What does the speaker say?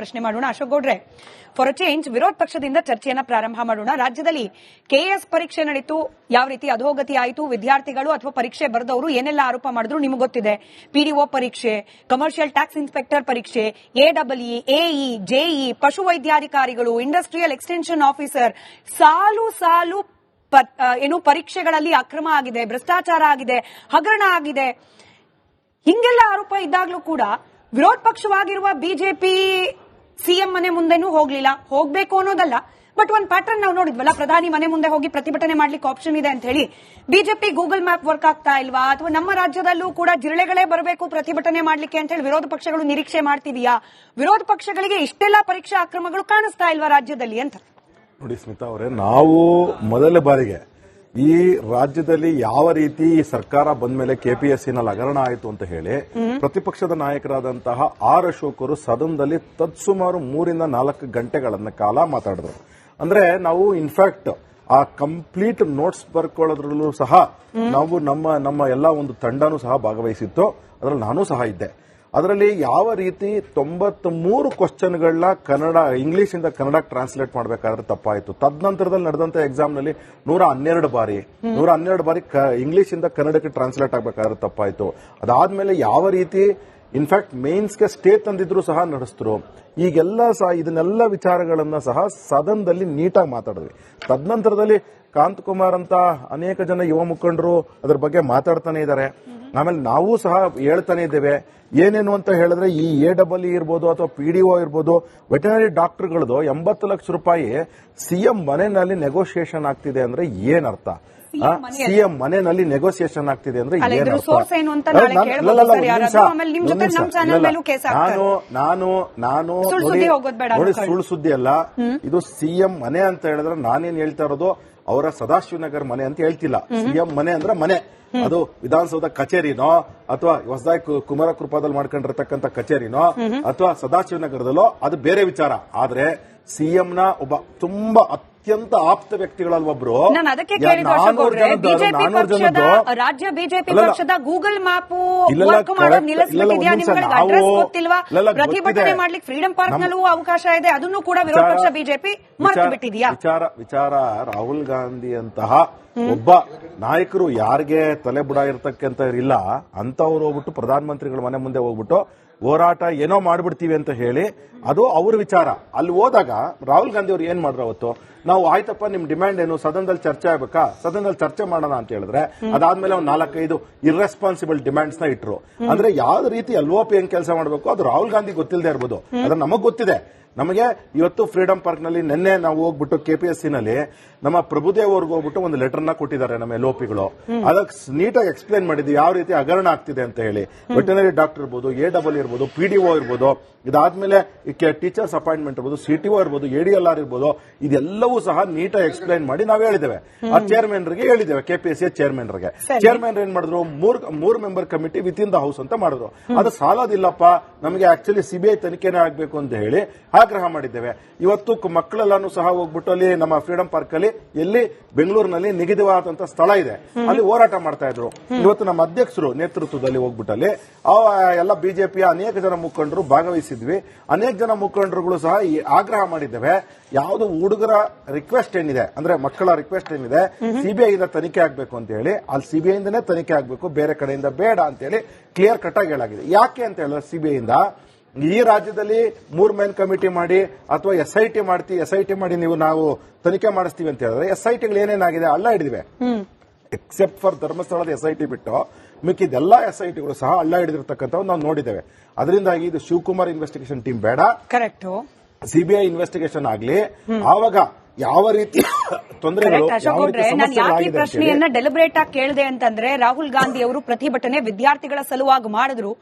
ಪ್ರಶ್ನೆ ಮಾಡೋಣ. ಅಶೋಕ್ ಗೌಡ್ರೆ, ಫಾರ್ ಅ ಚೇಂಜ್ ವಿರೋಧ ಪಕ್ಷದಿಂದ ಚರ್ಚೆಯನ್ನ ಪ್ರಾರಂಭ ಮಾಡೋಣ. ರಾಜ್ಯದಲ್ಲಿ ಕೆಎಎಸ್ ಪರೀಕ್ಷೆ ನಡೀತು, ಯಾವ ರೀತಿ ಅಧೋಗತಿ ಆಯಿತು, ವಿದ್ಯಾರ್ಥಿಗಳು ಅಥವಾ ಪರೀಕ್ಷೆ ಬರೆದವರು ಏನೆಲ್ಲ ಆರೋಪ ಮಾಡಿದ್ರು ನಿಮಗೆ ಗೊತ್ತಿದೆ. ಪಿಡಿಒ ಪರೀಕ್ಷೆ, ಕಮರ್ಷಿಯಲ್ ಟ್ಯಾಕ್ಸ್ ಇನ್ಸ್ಪೆಕ್ಟರ್ ಪರೀಕ್ಷೆ, ಎಡಬ್ಲ್ಯೂ, ಎಇ, ಜೆಇ, ಪಶುವೈದ್ಯಾಧಿಕಾರಿಗಳು, ಇಂಡಸ್ಟ್ರಿಯಲ್ ಎಕ್ಸ್ಟೆನ್ಷನ್ ಆಫೀಸರ್, ಸಾಲು ಪರೀಕ್ಷೆಗಳಲ್ಲಿ ಅಕ್ರಮ ಆಗಿದೆ, ಭ್ರಷ್ಟಾಚಾರ ಆಗಿದೆ, ಹಗರಣ ಆಗಿದೆ. ಹಿಂಗೆಲ್ಲ ಆರೋಪ ಇದ್ದಾಗಲೂ ಕೂಡ ವಿರೋಧ ಪಕ್ಷವಾಗಿರುವ ಬಿಜೆಪಿ ಸಿಎಂ ಮನೆ ಮುಂದೆನೂ ಹೋಗ್ಲಿಲ್ಲ. ಹೋಗ್ಬೇಕು ಅನ್ನೋದಲ್ಲ, ಬಟ್ ಒಂದು ಪ್ಯಾಟರ್ನ್ ನಾವು ನೋಡಿದ್ವಲ್ಲ, ಪ್ರಧಾನಿ ಮನೆ ಮುಂದೆ ಹೋಗಿ ಪ್ರತಿಭಟನೆ ಮಾಡ್ಲಿಕ್ಕೆ ಆಪ್ಷನ್ ಇದೆ ಅಂತ ಹೇಳಿ. ಬಿಜೆಪಿ ಗೂಗಲ್ ಮ್ಯಾಪ್ ವರ್ಕ್ ಆಗ್ತಾ ಇಲ್ವಾ, ಅಥವಾ ನಮ್ಮ ರಾಜ್ಯದಲ್ಲೂ ಕೂಡ ಜಿರಳೆಗಳೇ ಬರಬೇಕು ಪ್ರತಿಭಟನೆ ಮಾಡ್ಲಿಕ್ಕೆ ಅಂತ ಹೇಳಿ ವಿರೋಧ ಪಕ್ಷಗಳು ನಿರೀಕ್ಷೆ ಮಾಡ್ತಿದೆಯಾ? ವಿರೋಧ ಪಕ್ಷಗಳಿಗೆ ಇಷ್ಟೆಲ್ಲ ಪರೀಕ್ಷಾ ಅಕ್ರಮಗಳು ಕಾಣಿಸ್ತಾ ಇಲ್ವಾ ರಾಜ್ಯದಲ್ಲಿ ಅಂತ? ನೋಡಿ ಸ್ಮಿತಾ ಅವರೇ, ನಾವು ಮೊದಲ ಬಾರಿಗೆ ಈ ರಾಜ್ಯದಲ್ಲಿ ಯಾವ ರೀತಿ ಸರ್ಕಾರ ಬಂದ ಮೇಲೆ ಕೆಪಿಎಸ್ಸಿನಲ್ಲಿ ಹಗರಣ ಆಯಿತು ಅಂತ ಹೇಳಿ ಪ್ರತಿಪಕ್ಷದ ನಾಯಕರಾದಂತಹ ಆರ್ ಅಶೋಕ್ ಅವರು ಸದನದಲ್ಲಿ ತತ್ಸುಮಾರು 3 ರಿಂದ 4 ಗಂಟೆಗಳನ್ನ ಕಾಲ ಮಾತಾಡಿದ್ರು. ಅಂದ್ರೆ ನಾವು ಇನ್ಫ್ಯಾಕ್ಟ್ ಆ ಕಂಪ್ಲೀಟ್ ನೋಟ್ಸ್ ಬರ್ಕೊಳ್ಳೋದ್ರಲ್ಲೂ ಸಹ ನಾವು ನಮ್ಮ ಎಲ್ಲ ಒಂದು ತಂಡನೂ ಸಹ ಭಾಗವಹಿಸಿತ್ತು. ಅದರಲ್ಲಿ ನಾನು ಸಹ ಇದ್ದೆ. ಅದರಲ್ಲಿ ಯಾವ ರೀತಿ 93 ಕ್ವಶನ್ಗಳನ್ನ ಇಂಗ್ಲಿಷ್ ಇಂದ ಕನ್ನಡ ಟ್ರಾನ್ಸ್ಲೇಟ್ ಮಾಡಬೇಕಾದ್ರೆ ತಪ್ಪಾಯಿತು. ತದನಂತರದಲ್ಲಿ ನಡೆದಂತ ಎಕ್ಸಾಮ್ ನಲ್ಲಿ 112 ಬಾರಿ ಇಂಗ್ಲಿಷ್ ಇಂದ ಕನ್ನಡಕ್ಕೆ ಟ್ರಾನ್ಸ್ಲೇಟ್ ಆಗಬೇಕಾದ್ರೆ ತಪ್ಪಾಯಿತು. ಅದಾದ್ಮೇಲೆ ಯಾವ ರೀತಿ ಇನ್ಫ್ಯಾಕ್ಟ್ ಮೇನ್ಸ್ಗೆ ಸ್ಟೇ ತಂದಿದ್ರು ಸಹ ನಡೆಸಿದ್ರು. ಈಗೆಲ್ಲ ಸಹ ಇದನ್ನೆಲ್ಲ ವಿಚಾರಗಳನ್ನ ಸಹ ಸದನದಲ್ಲಿ ನೀಟಾಗಿ ಮಾತಾಡಿದ್ವಿ. ತದನಂತರದಲ್ಲಿ ಕಾಂತಕುಮಾರ್ ಅಂತ ಅನೇಕ ಜನ ಯುವ ಮುಖಂಡರು ಅದರ ಬಗ್ಗೆ ಮಾತಾಡ್ತಾನೆ ಇದ್ದಾರೆ. ಆಮೇಲೆ ನಾವು ಸಹ ಹೇಳ್ತಾನೆ ಇದ್ದೇವೆ. ಏನೇನು ಅಂತ ಹೇಳಿದ್ರೆ, ಈ ಎಡಬ್ಲ್ಯೂ ಇರ್ಬೋದು ಅಥವಾ ಪಿಡಿಒ ಇರ್ಬೋದು, ವೆಟನರಿ ಡಾಕ್ಟರ್ಗಳದು 80 ಲಕ್ಷ ರೂಪಾಯಿ ಸಿಎಂ ಮನೆಯಲ್ಲಿ ನೆಗೋಸಿಯೇಷನ್ ಆಗ್ತಿದೆ ಅಂದ್ರೆ ಏನರ್ಥ? ಸಿಎಂ ಮನೆಯಲ್ಲಿ ನೆಗೋಸಿಯೇಷನ್ ಆಗ್ತಿದೆ ಅಂದ್ರೆ ಏನರ್ಥ? ನಾನು ನೋಡಿ, ಸುಳ್ಳು ಸುದ್ದಿ ಅಲ್ಲ ಇದು. ಸಿಎಂ ಮನೆ ಅಂತ ಹೇಳಿದ್ರೆ ನಾನೇನ್ ಹೇಳ್ತಾ ಇರೋದು ಅವರ ಸದಾಶಿವನಗರ್ ಮನೆ ಅಂತ ಹೇಳ್ತಿಲ್ಲ. ಸಿಎಂ ಮನೆ ಅಂದ್ರೆ ಮನೆ, ಅದು ವಿಧಾನಸೌಧ ಕಚೇರಿನೋ ಅಥವಾ ಹೊಸದಾಗಿ ಕುಮಾರಕೃಪಾದಲ್ಲಿ ಮಾಡ್ಕೊಂಡಿರ್ತಕ್ಕಂಥ ಕಚೇರಿನೋ ಅಥವಾ ಸದಾಶಿವನಗರದಲ್ಲೋ ಅದು ಬೇರೆ ವಿಚಾರ. ಆದ್ರೆ ಸಿಎಂನ ಒಬ್ಬ ತುಂಬಾ ಅತ್ಯಂತ ಆಪ್ತ ವ್ಯಕ್ತಿಗಳಲ್ಲೊಬ್ರು ರಾಜ್ಯ ಬಿಜೆಪಿ ಪಕ್ಷದ ಗೂಗಲ್ ಮ್ಯಾಪ್ ಪ್ರತಿಭಟನೆ ಮಾಡ್ಲಿಕ್ಕೆ ಫ್ರೀಡಂ ಪಾರ್ಕ್ ನಲ್ಲೂ ಅವಕಾಶ ಇದೆ, ಅದನ್ನು ಕೂಡ ವಿರೋಧ ಪಕ್ಷ ಬಿಜೆಪಿ ಮರೆತು ಬಿಟ್ಟಿದೆಯಾ? ವಿಚಾರ ರಾಹುಲ್ ಗಾಂಧಿ ಅಂತಹ ಒಬ್ಬ ನಾಯಕರು ಯಾರಿಗೆ ತಲೆ ಬುಡ ಇರ್ತಕ್ಕಂತ ಇಲ್ಲ ಅಂತವ್ರು ಹೋಗ್ಬಿಟ್ಟು ಪ್ರಧಾನಮಂತ್ರಿಗಳ ಮನೆ ಮುಂದೆ ಹೋಗ್ಬಿಟ್ಟು ಹೋರಾಟ ಏನೋ ಮಾಡ್ಬಿಡ್ತೀವಿ ಅಂತ ಹೇಳಿ, ಅದು ಅವ್ರ ವಿಚಾರ. ಅಲ್ಲಿ ಹೋದಾಗ ರಾಹುಲ್ ಗಾಂಧಿ ಅವ್ರು ಏನ್ ಮಾಡ್ರು ಅವತ್ತು, ನಾವು ಆಯ್ತಪ್ಪ ನಿಮ್ ಡಿಮ್ಯಾಂಡ್ ಏನು, ಸದನದಲ್ಲಿ ಚರ್ಚೆ ಆಗ್ಬೇಕಾ, ಸದನದಲ್ಲಿ ಚರ್ಚೆ ಮಾಡೋಣ ಅಂತ ಹೇಳಿದ್ರೆ ಅದಾದ್ಮೇಲೆ ಒಂದು 4-5 ಇರ್ರೆಸ್ಪಾನ್ಸಿಬಲ್ ಡಿಮ್ಯಾಂಡ್ಸ್ ನ ಇಟ್ರು. ಅಂದ್ರೆ ಯಾವ ರೀತಿ ಎಲ್ಒಪಿ ಹೆಂಗ್ ಕೆಲಸ ಮಾಡಬೇಕು ಅದು ರಾಹುಲ್ ಗಾಂಧಿ ಗೊತ್ತಿಲ್ಲದೆ ಇರ್ಬೋದು, ಅದ್ರ ನಮಗ್ ಗೊತ್ತಿದೆ. ನಮಗೆ ಇವತ್ತು ಫ್ರೀಡಂ ಪಾರ್ಕ್ ನಲ್ಲಿ ನಿನ್ನೆ ನಾವು ಹೋಗ್ಬಿಟ್ಟು ಕೆಪಿಎಸ್ಸಿ ನಲ್ಲಿ ನಮ್ಮ ಪ್ರಭುದೇವ್ ಅವ್ರಿಗೆ ಹೋಗ್ಬಿಟ್ಟು ಒಂದು ಲೆಟರ್ ನ ಕೊಟ್ಟಿದ್ದಾರೆ ನಮ್ಮ ಎಲ್ಒಪಿಗಳು. ಅದಕ್ಕೆ ನೀಟಾಗಿ ಎಕ್ಸ್ಪ್ಲೇನ್ ಮಾಡಿದ್ವಿ ಯಾವ ರೀತಿ ಹಗರಣ ಆಗ್ತಿದೆ ಅಂತ ಹೇಳಿ. ವೆಟನರಿ ಡಾಕ್ಟರ್ ಇರ್ಬೋದು, ಎಡಬ್ಲ್ಯೂ ಇರ್ಬೋದು, ಪಿಡಿಒ ಇರ್ಬೋದು, ಇದಾದ್ಮೇಲೆ ಟೀಚರ್ಸ್ ಅಪಾಯಿಂಟ್ಮೆಂಟ್ ಇರ್ಬೋದು, ಸಿಟಿಒ ಇರ್ಬೋದು, ಎಡಿಎಲ್ಆರ್ ಇರ್ಬೋದು, ಇದೆಲ್ಲವೂ ಸಹ ನೀಟಾಗಿ ಎಕ್ಸ್ಪ್ಲೇನ್ ಮಾಡಿ ನಾವು ಹೇಳಿದ್ದೇವೆ. ಆ ಚೇರ್ಮನ್ರಿಗೆ ಹೇಳಿದ್ದೇವೆ, ಕೆಪಿಎಸ್ಸಿ ಚೇರ್ಮನ್ರಿಗೆ. ಚೇರ್ಮನ್ ಏನ್ ಮಾಡಿದ್ರು, 3 member committee with in the house ಅಂತ ಮಾಡಿದ್ರು. ಅದು ಸಾಲದಿಲ್ಲಪ್ಪ, ನಮಗೆ ಆಕ್ಚುಲಿ ಸಿಬಿಐ ತನಿಖೆನೇ ಆಗ್ಬೇಕು ಅಂತ ಹೇಳಿ ಆಗ್ರಹ ಮಾಡಿದ್ದೇವೆ. ಇವತ್ತು ಮಕ್ಕಳೆಲ್ಲಾನು ಸಹ ಹೋಗ್ಬಿಟ್ಟು ಅಲ್ಲಿ ನಮ್ಮ ಫ್ರೀಡಂ ಪಾರ್ಕ್ ಅಲ್ಲಿ, ಎಲ್ಲಿ ಬೆಂಗಳೂರಿನಲ್ಲಿ ನಿಗದಿವಾದಂತಹ ಸ್ಥಳ ಇದೆ, ಅಲ್ಲಿ ಹೋರಾಟ ಮಾಡ್ತಾ ಇದ್ರು. ಇವತ್ತು ನಮ್ಮ ಅಧ್ಯಕ್ಷರು ನೇತೃತ್ವದಲ್ಲಿ ಹೋಗ್ಬಿಟ್ಟಲ್ಲಿ ಎಲ್ಲ ಬಿಜೆಪಿಯ ಅನೇಕ ಜನ ಮುಖಂಡರು ಭಾಗವಹಿಸಿದ್ವಿ. ಅನೇಕ ಜನ ಮುಖಂಡರುಗಳು ಸಹ ಈ ಆಗ್ರಹ ಮಾಡಿದ್ದೇವೆ. ಯಾವುದು ಹುಡುಗರ ರಿಕ್ವೆಸ್ಟ್ ಏನಿದೆ ಅಂದ್ರೆ ಮಕ್ಕಳ ರಿಕ್ವೆಸ್ಟ್ ಏನಿದೆ, ಸಿಬಿಐ ಇಂದ ತನಿಖೆ ಆಗ್ಬೇಕು ಅಂತ ಹೇಳಿ, ಅಲ್ಲಿ ಸಿಬಿಐ ಇಂದನೇ ತನಿಖೆ ಆಗ್ಬೇಕು, ಬೇರೆ ಕಡೆಯಿಂದ ಬೇಡ ಅಂತ ಹೇಳಿ ಕ್ಲಿಯರ್ ಕಟ್ ಆಗಿ ಹೇಳಾಗಿದೆ. ಯಾಕೆ ಅಂತ ಹೇಳಿದ್ರೆ, ಸಿಬಿಐ ಇಂದ ಈ ರಾಜ್ಯದಲ್ಲಿ 3 ಮೇನ್ ಕಮಿಟಿ ಮಾಡಿ ಅಥವಾ ಎಸ್ಐಟಿ ಮಾಡಿ ನಾವು ತನಿಖೆ ಮಾಡಿಸ್ತೀವಿ ಅಂತ ಹೇಳಿದ್ರೆ, ಎಸ್ಐಟಿಗಳು ಏನೇನಾಗಿದೆ ಅಲ್ಲ ಹಿಡಿದಿವೆ. ಎಕ್ಸೆಪ್ಟ್ ಫಾರ್ ಧರ್ಮಸ್ಥಳದ ಎಸ್ಐಟಿ ಬಿಟ್ಟು ಮಿಕ್ಕಿದೆಲ್ಲ ಎಸ್ಐಟಿಗಳು ಸಹ ಅಲ್ಲ ಹಿಡಿದಿರ್ತಕ್ಕಂಥ ನಾವು ನೋಡಿದ್ದೇವೆ. ಅದರಿಂದಾಗಿ ಇದು ಶಿವಕುಮಾರ್ ಇನ್ವೆಸ್ಟಿಗೇಷನ್ ಟೀಮ್ ಬೇಡ, ಕರೆಕ್ಟ್, ಸಿಬಿಐ ಇನ್ವೆಸ್ಟಿಗೇಷನ್ ಆಗ್ಲಿ. ಆವಾಗ ಯಾವ ರೀತಿ ತೊಂದರೆಗಳು, ನಾನು ಯಾಕೆ ಪ್ರಶ್ನೆಯನ್ನ ಡೆಲಿಬ್ರೇಟ್ ಆಗಿ ಕೇಳಿದೆ ಅಂತಂದ್ರೆ, ರಾಹುಲ್ ಗಾಂಧಿ ಅವರು ಪ್ರತಿಭಟನೆ ವಿದ್ಯಾರ್ಥಿಗಳ ಸಲುವಾಗಿ ಮಾಡಿದ್ರು.